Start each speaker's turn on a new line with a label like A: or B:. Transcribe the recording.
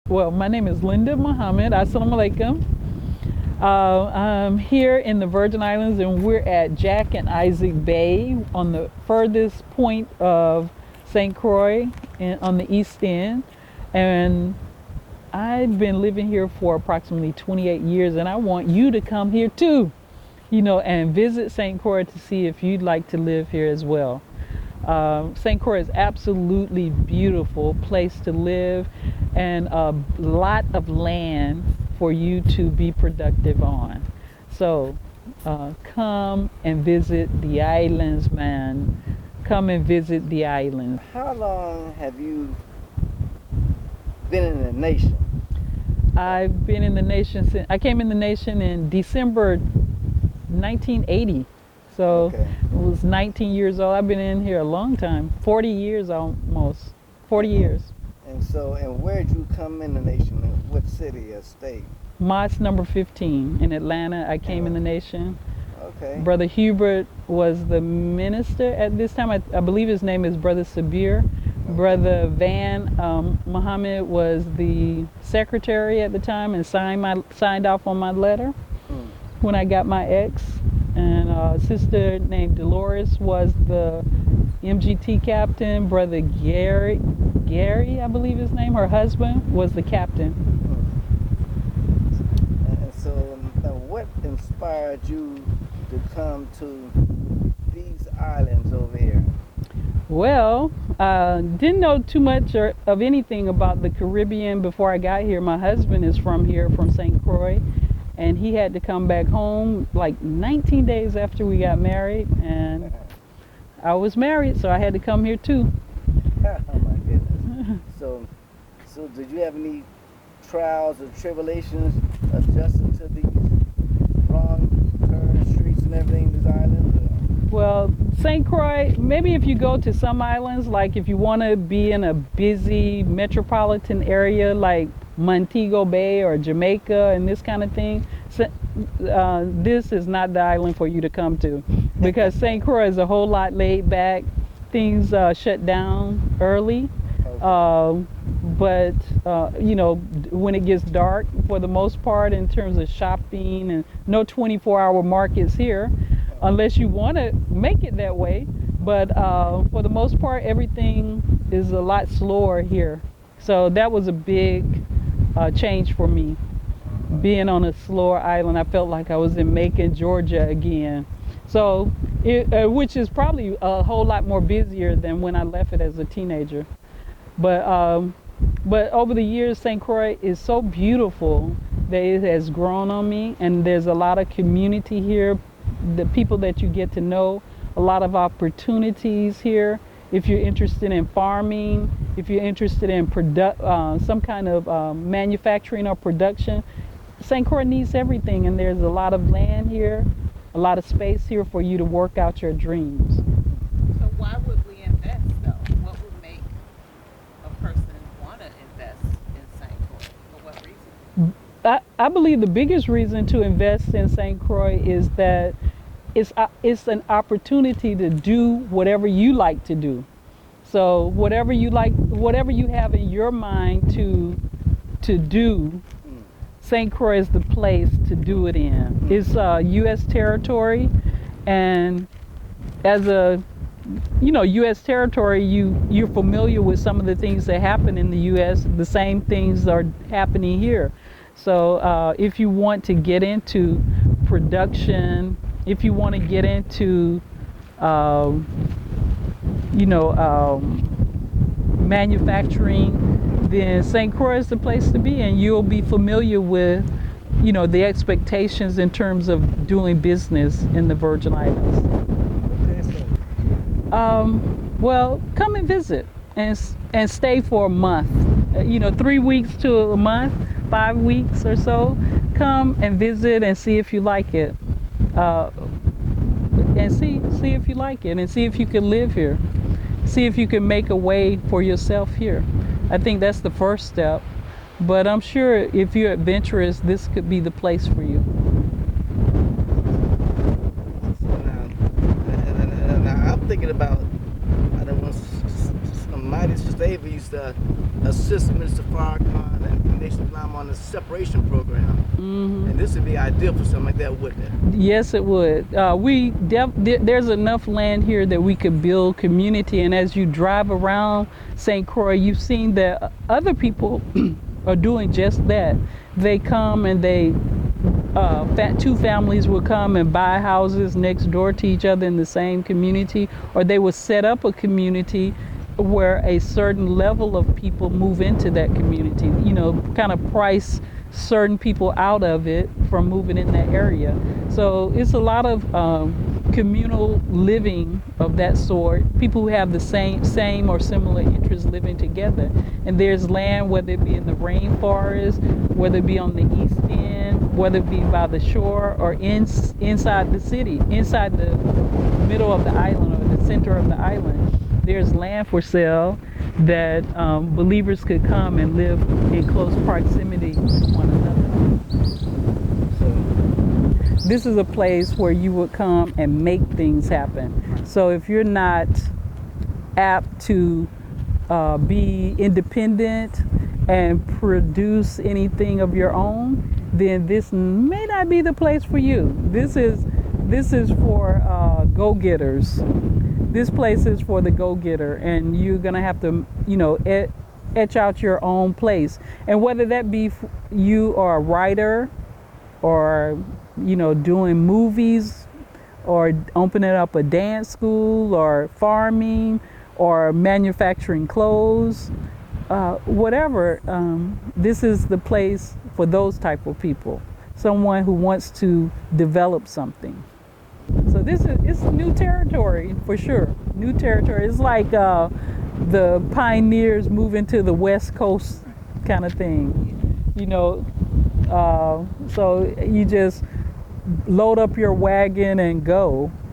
A: Well, my name is Linda Muhammad. Assalamu alaikum. I'm here in the Virgin Islands, and we're at Jack and Isaac Bay on the furthest point of St. Croix on the east end. And I've been living here for approximately 28 years, and I want you to come here too, and visit St. Croix to see if you'd like to live here as well. St. Croix is absolutely beautiful place to live, and a lot of land for you to be productive on. So come and visit the islands, man. Come and visit the islands.
B: How long have you been in the nation?
A: I've been in the nation since I came in the nation in December 1980. So
B: Okay.
A: I was 19 years old. I've been in here a long time, 40 years almost, 40 years.
B: And where did you come in the nation? In what city or state?
A: Mosque number 15 in Atlanta. I came in the nation.
B: Okay.
A: Brother Hubert was the minister at this time. I believe his name is Brother Sabir. Brother Van Muhammad was the secretary at the time and signed off on my letter when I got my ex. And a sister named Dolores was the MGT captain. Brother Gary, I believe his name, her husband, was the captain.
B: And so, what inspired you to come to these islands over here?
A: Well, didn't know too much of anything about the Caribbean before I got here. My husband is from here, from St. Croix, and he had to come back home like 19 days after we got married, and I was married, so I had to come here too.
B: Oh my goodness. So did you have any trials or tribulations adjusting to these wrong turn streets and everything in these islands?
A: Well, St. Croix, maybe if you go to some islands, like if you want to be in a busy metropolitan area like Montego Bay or Jamaica and this kind of thing, this is not the island for you to come to, because St. Croix is a whole lot laid back. Things shut down early. But when it gets dark, for the most part, in terms of shopping, and no 24-hour markets here, unless you want to make it that way. But for the most part, everything is a lot slower here. So that was a big change for me. Being on a slower island, I felt like I was in Macon, Georgia again. So, which is probably a whole lot more busier than when I left it as a teenager. But over the years, St. Croix is so beautiful that it has grown on me, and there's a lot of community here, the people that you get to know, a lot of opportunities here. If you're interested in farming, if you're interested in some kind of manufacturing or production, St. Croix needs everything, and there's a lot of land here, a lot of space here for you to work out your dreams.
C: So why would we invest though? What would make a person want to invest in St. Croix? For what reason?
A: I believe the biggest reason to invest in St. Croix is that it's an opportunity to do whatever you like to do. So whatever you like, whatever you have in your mind to do, St. Croix is the place to do it in. It's U.S. territory, and as a U.S. territory, you're familiar with some of the things that happen in the U.S. The same things are happening here. So if you want to get into production, if you want to get into manufacturing, then St. Croix is the place to be, and you'll be familiar with the expectations in terms of doing business in the Virgin Islands. Well, come and visit and stay for a month. 3 weeks to a month, 5 weeks or so. Come and visit and see if you like it. And see if you like it, and see if you can live here. See if you can make a way for yourself here. I think that's the first step. But I'm sure if you're adventurous, this could be the place for you.
B: Now I'm thinking about, I don't want mighty Gustavus used to assist Minister Farrakhan and Nation Islam on the separation program. And this would be ideal for something like that, wouldn't it?
A: Yes, it would. There's enough land here that we could build community. And as you drive around St. Croix, you've seen that other people are doing just that. They come and two families will come and buy houses next door to each other in the same community, or they will set up a community where a certain level of people move into that community, kind of price certain people out of it from moving in that area. So it's a lot of communal living of that sort, people who have the same or similar interests living together. And there's land, whether it be in the rainforest, whether it be on the east end, whether it be by the shore, or inside the city, inside the middle of the island or the center of the island. There's land for sale that believers could come and live in close proximity to one another. So this is a place where you would come and make things happen. So if you're not apt to be independent and produce anything of your own, then this may not be the place for you. This is for go-getters. This place is for the go-getter, and you're gonna have to, etch out your own place. And whether that be you are a writer, or doing movies, or opening up a dance school, or farming, or manufacturing clothes, whatever, this is the place for those type of people. Someone who wants to develop something. So it's new territory for sure. New territory. It's like the pioneers moving to the West Coast kind of thing. So you just load up your wagon and go.